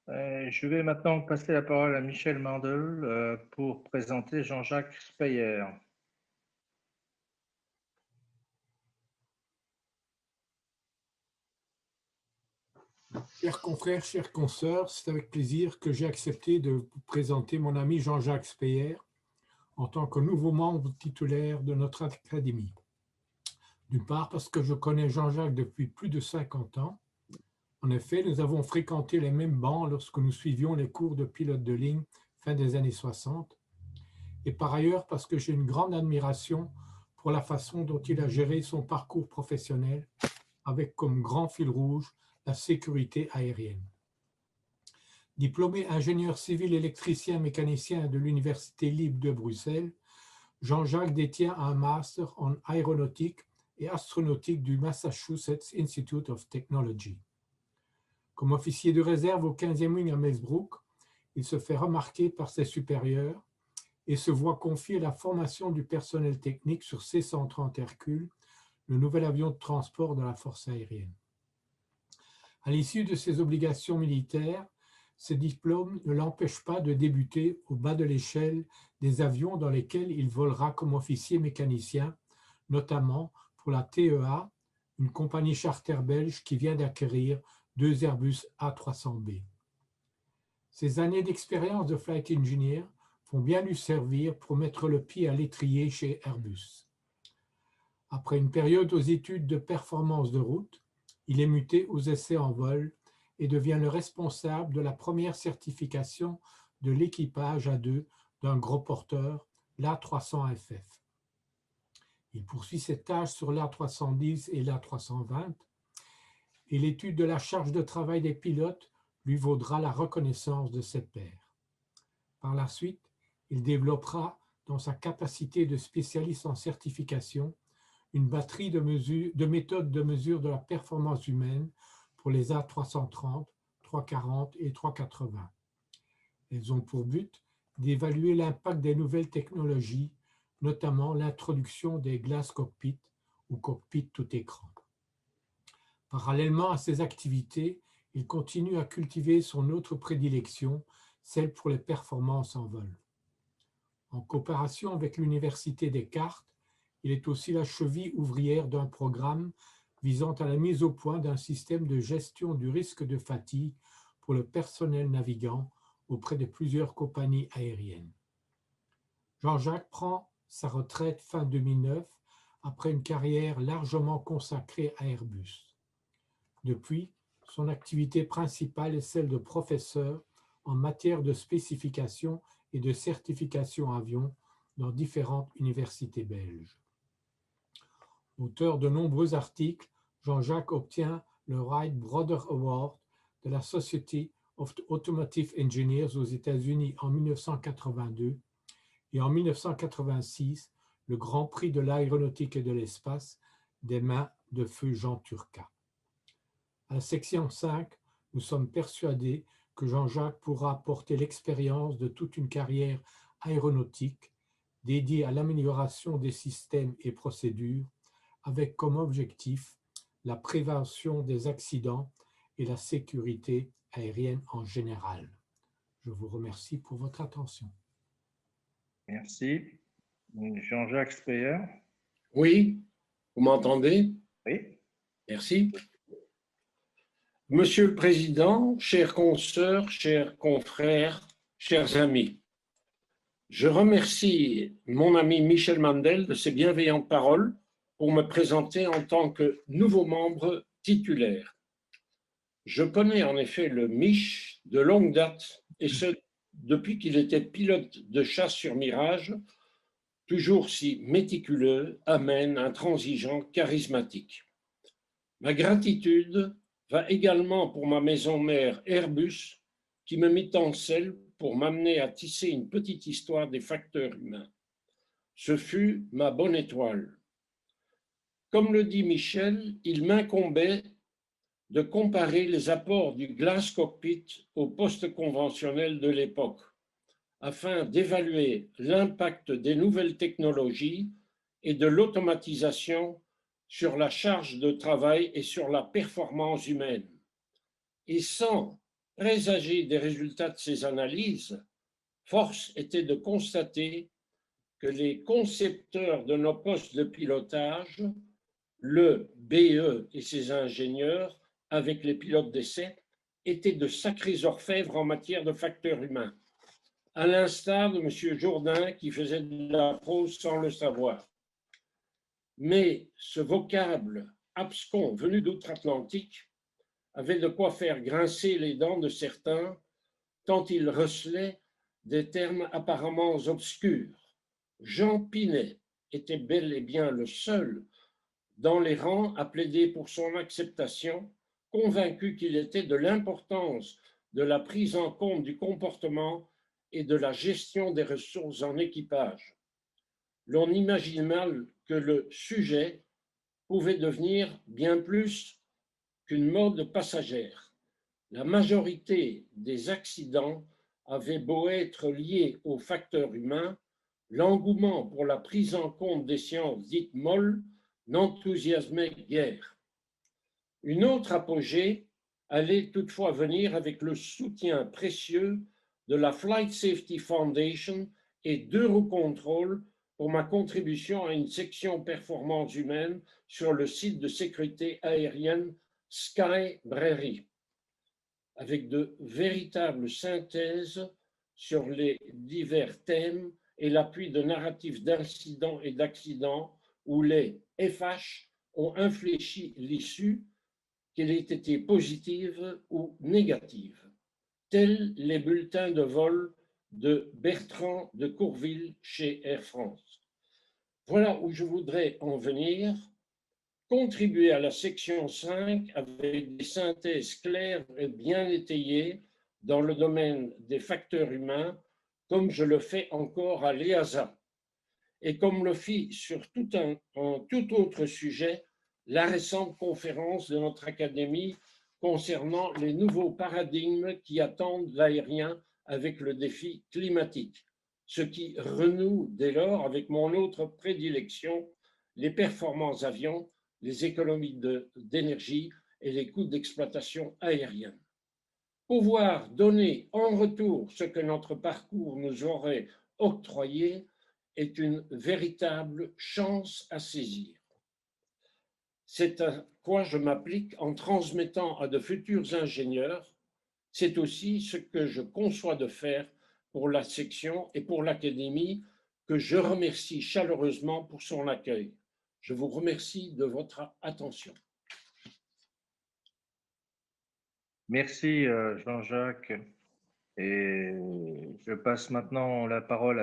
Je vais maintenant passer la parole à Michel Mandel pour présenter Jean-Jacques Speyer. Chers confrères, chères consoeurs, c'est avec plaisir que j'ai accepté de vous présenter mon ami Jean-Jacques Speyer en tant que nouveau membre titulaire de notre académie. D'une part parce que je connais Jean-Jacques depuis plus de 50 ans. En effet, nous avons fréquenté les mêmes bancs lorsque nous suivions les cours de pilote de ligne fin des années 60. Et par ailleurs parce que j'ai une grande admiration pour la façon dont il a géré son parcours professionnel avec comme grand fil rouge la sécurité aérienne. Diplômé ingénieur civil électricien mécanicien de l'Université libre de Bruxelles, Jean-Jacques détient un master en aéronautique et astronautique du Massachusetts Institute of Technology. Comme officier de réserve au 15e wing à Mesbrook, il se fait remarquer par ses supérieurs et se voit confier la formation du personnel technique sur C-130 Hercule, le nouvel avion de transport de la force aérienne. À l'issue de ses obligations militaires, ce diplôme ne l'empêche pas de débuter au bas de l'échelle des avions dans lesquels il volera comme officier mécanicien, notamment pour la TEA, une compagnie charter belge qui vient d'acquérir 2 Airbus A300B. Ces années d'expérience de flight engineer vont bien lui servir pour mettre le pied à l'étrier chez Airbus. Après une période aux études de performance de route, il est muté aux essais en vol et devient le responsable de la première certification de l'équipage à deux d'un gros porteur, l'A300FF. Il poursuit ses tâches sur l'A310 et l'A320 et l'étude de la charge de travail des pilotes lui vaudra la reconnaissance de ses pairs. Par la suite, il développera, dans sa capacité de spécialiste en certification, une batterie de méthodes de mesure de la performance humaine pour les A330, 340 et 380. Elles ont pour but d'évaluer l'impact des nouvelles technologies, notamment l'introduction des glass cockpit ou cockpit tout écran. Parallèlement à ces activités, il continue à cultiver son autre prédilection, celle pour les performances en vol. En coopération avec l'Université Descartes, il est aussi la cheville ouvrière d'un programme visant à la mise au point d'un système de gestion du risque de fatigue pour le personnel navigant auprès de plusieurs compagnies aériennes. Jean-Jacques prend sa retraite fin 2009 après une carrière largement consacrée à Airbus. Depuis, son activité principale est celle de professeur en matière de spécification et de certification avion dans différentes universités belges. Auteur de nombreux articles, Jean-Jacques obtient le Wright Brother Award de la Society of Automotive Engineers aux États-Unis en 1982 et en 1986 le Grand Prix de l'aéronautique et de l'espace des mains de feu Jean Turcat. À la section 5, nous sommes persuadés que Jean-Jacques pourra apporter l'expérience de toute une carrière aéronautique dédiée à l'amélioration des systèmes et procédures avec comme objectif la prévention des accidents et la sécurité aérienne en général. Je vous remercie pour votre attention. Merci. Jean-Jacques Speyer. Oui, vous m'entendez? Oui. Merci. Monsieur le Président, chers consoeurs, chers confrères, chers amis, je remercie mon ami Michel Mandel de ses bienveillantes paroles pour me présenter en tant que nouveau membre titulaire. Je connais en effet le Mich de longue date, et ce, depuis qu'il était pilote de chasse sur Mirage, toujours si méticuleux, amène, intransigeant, charismatique. Ma gratitude va également pour ma maison mère Airbus, qui me mit en selle pour m'amener à tisser une petite histoire des facteurs humains. Ce fut ma bonne étoile. Comme le dit Michel, il m'incombait de comparer les apports du glass cockpit au poste conventionnel de l'époque, afin d'évaluer l'impact des nouvelles technologies et de l'automatisation sur la charge de travail et sur la performance humaine. Et sans Présagé des résultats de ces analyses, force était de constater que les concepteurs de nos postes de pilotage, le BE et ses ingénieurs, avec les pilotes d'essai, étaient de sacrés orfèvres en matière de facteurs humains, à l'instar de M. Jourdain qui faisait de la prose sans le savoir. Mais ce vocable abscon venu d'outre-Atlantique avait de quoi faire grincer les dents de certains, tant il recelait des termes apparemment obscurs. Jean Pinet était bel et bien le seul dans les rangs à plaider pour son acceptation, convaincu qu'il était de l'importance de la prise en compte du comportement et de la gestion des ressources en équipage. L'on imagine mal que le sujet pouvait devenir bien plus qu'une mode passagère. La majorité des accidents avaient beau être liés aux facteurs humains, l'engouement pour la prise en compte des sciences dites molles n'enthousiasmait guère. Une autre apogée allait toutefois venir avec le soutien précieux de la Flight Safety Foundation et d'Eurocontrol pour ma contribution à une section performance humaine sur le site de sécurité aérienne Sky Brairie, avec de véritables synthèses sur les divers thèmes et l'appui de narratifs d'incidents et d'accidents où les FH ont infléchi l'issue, qu'elle ait été positive ou négative, tels les bulletins de vol de Bertrand de Courville chez Air France. Voilà où je voudrais en venir. Contribuer à la section 5 avec des synthèses claires et bien étayées dans le domaine des facteurs humains, comme je le fais encore à l'EASA, et comme le fit sur tout autre sujet la récente conférence de notre Académie concernant les nouveaux paradigmes qui attendent l'aérien avec le défi climatique, ce qui renoue dès lors avec mon autre prédilection, les performances avions, les économies d'énergie et les coûts d'exploitation aérienne. Pouvoir donner en retour ce que notre parcours nous aurait octroyé est une véritable chance à saisir. C'est à quoi je m'applique en transmettant à de futurs ingénieurs. C'est aussi ce que je conçois de faire pour la section et pour l'Académie, que je remercie chaleureusement pour son accueil. Je vous remercie de votre attention. Merci Jean-Jacques. Et je passe maintenant la parole à